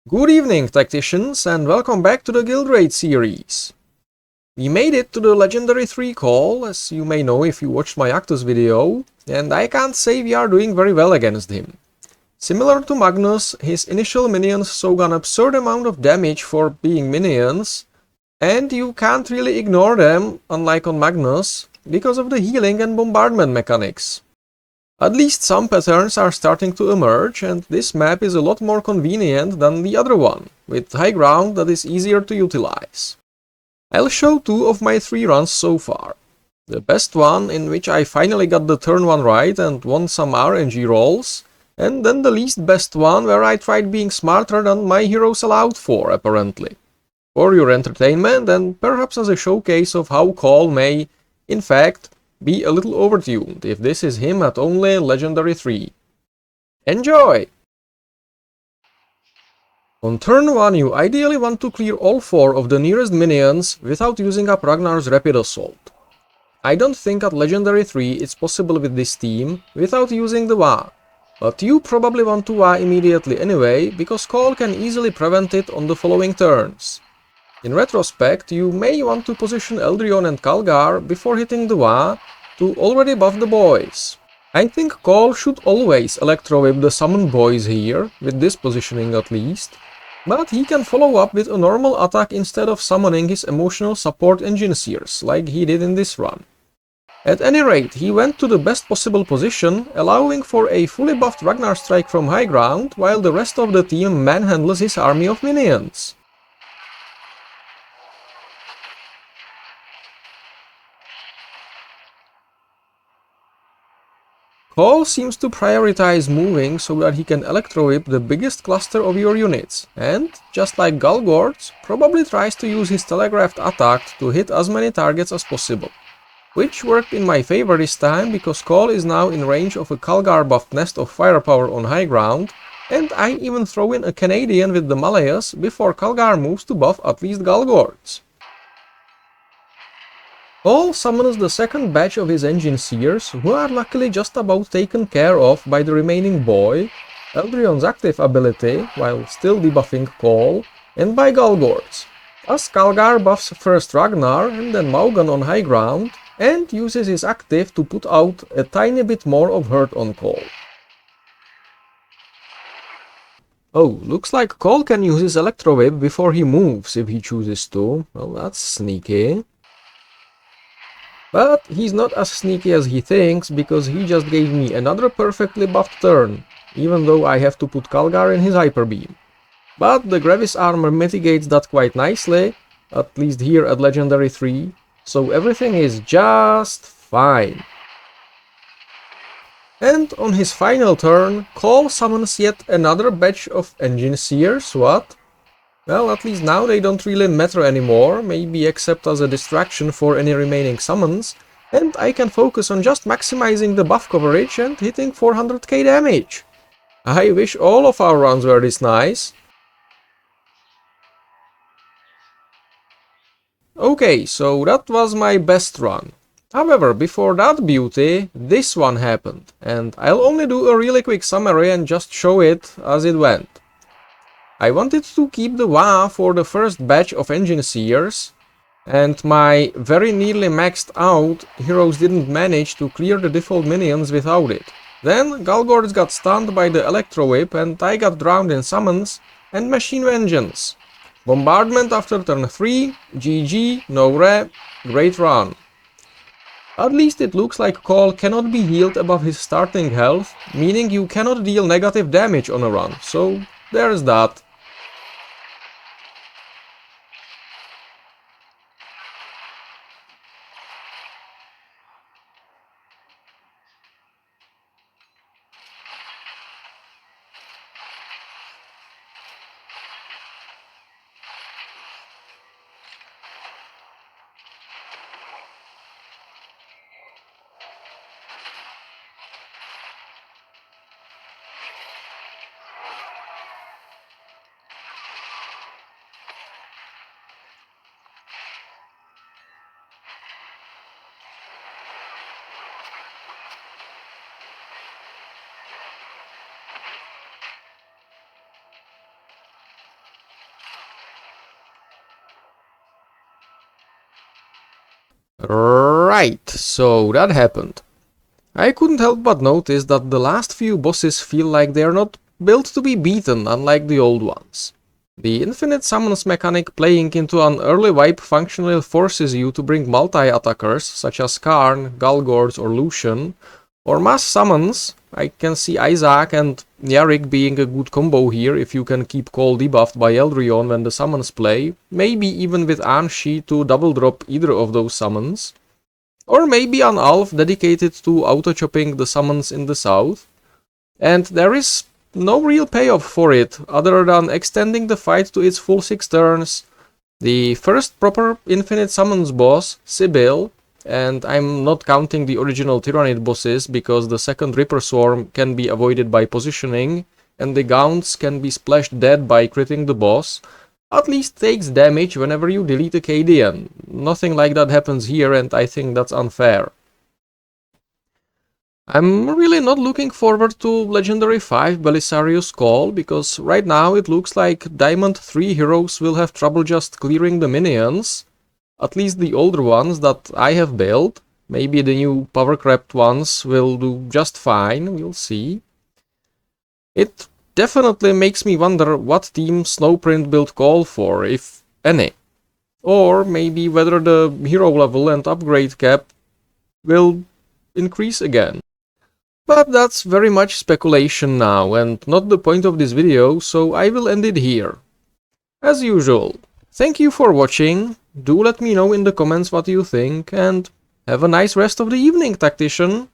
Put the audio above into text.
Good evening, tacticians, and welcome back to the Guild Raid series. We made it to the legendary 3 Cawl, as you may know if you watched my Actus video, and I can't say we are doing very well against him. Similar to Magnus, his initial minions soak an absurd amount of damage for being minions, and you can't really ignore them, unlike on Magnus, because of the healing and bombardment mechanics. At least some patterns are starting to emerge, and this map is a lot more convenient than the other one, with high ground that is easier to utilize. I'll show 2 of my 3 runs so far. The best one, in which I finally got the turn 1 right and won some RNG rolls, and then the least best one where I tried being smarter than my heroes allowed for, apparently. For your entertainment and perhaps as a showcase of how Cawl may, in fact, be a little overtuned if this is him at only legendary 3. Enjoy! On turn 1 you ideally want to clear all 4 of the nearest minions without using up Ragnar's Rapid Assault. I don't think at legendary 3 it's possible with this team without using the Waaaghing, but you probably want to Waaaghing immediately anyway, because Cawl can easily prevent it on the following turns. In retrospect, you may want to position Eldryon and Calgar before hitting the Waaaghing to already buff the boys. I think Cawl should always electro-whip the summon boys here, with this positioning at least, but he can follow up with a normal attack instead of summoning his emotional support Engineers, like he did in this run. At any rate, he went to the best possible position, allowing for a fully buffed Ragnar strike from high ground, while the rest of the team manhandles his army of minions. Cawl seems to prioritize moving so that he can electro-whip the biggest cluster of your units, and, just like Galgords, probably tries to use his telegraphed attack to hit as many targets as possible. Which worked in my favor this time, because Cawl is now in range of a Calgar buffed nest of firepower on high ground, and I even throw in a Canadian with the Malayas before Calgar moves to buff at least Galgords. Cawl summons the second batch of his Engineers, who are luckily just about taken care of by the remaining boy, Eldryon's active ability, while still debuffing Cawl, and by Galgords, as Calgar buffs first Ragnar and then Waaaghing on high ground, and uses his active to put out a tiny bit more of hurt on Cawl. Oh, looks like Cawl can use his Electro Whip before he moves if he chooses to. Well, that's sneaky. But he's not as sneaky as he thinks, because he just gave me another perfectly buffed turn, even though I have to put Calgar in his Hyper Beam. But the Gravis armor mitigates that quite nicely, at least here at Legendary 3, so everything is just fine. And on his final turn, Cawl summons yet another batch of Engineers, what? Well, at least now they don't really matter anymore, maybe except as a distraction for any remaining summons, and I can focus on just maximizing the buff coverage and hitting 400k damage. I wish all of our runs were this nice. Okay, so that was my best run. However, before that beauty, this one happened, and I'll only do a really quick summary and just show it as it went. I wanted to keep the Waaaghing for the first batch of Engineers, and my very nearly maxed out heroes didn't manage to clear the default minions without it. Then Galgords got stunned by the Electro Whip and I got drowned in summons and Machine Vengeance. Bombardment after turn 3, GG, no re, great run. At least it looks like Cawl cannot be healed above his starting health, meaning you cannot deal negative damage on a run, so there's that. Right, so that happened. I couldn't help but notice that the last few bosses feel like they're not built to be beaten, unlike the old ones. The infinite summons mechanic playing into an early wipe functionally forces you to bring multi-attackers such as Karn, Galgord or Lucian, or mass summons. I can see Isaac and Yarick being a good combo here if you can keep Cawl debuffed by Eldrion when the summons play, maybe even with Anshi to double drop either of those summons. Or maybe an Alf dedicated to auto-chopping the summons in the south. And there is no real payoff for it, other than extending the fight to its full 6 turns. The first proper infinite summons boss, Sibyl, and I'm not counting the original Tyrannid bosses because the second Ripper Swarm can be avoided by positioning, and the Gaunts can be splashed dead by critting the boss, at least takes damage whenever you delete a KDN. Nothing like that happens here, and I think that's unfair. I'm really not looking forward to Legendary 5 Belisarius Cawl, because right now it looks like Diamond 3 heroes will have trouble just clearing the minions. At least the older ones that I have built. Maybe the new power-crept ones will do just fine, we'll see. It definitely makes me wonder what team Snowprint built Cawl for, if any. Or maybe whether the hero level and upgrade cap will increase again. But that's very much speculation now, and not the point of this video, so I will end it here. As usual, thank you for watching, do let me know in the comments what you think, and have a nice rest of the evening, Tactician!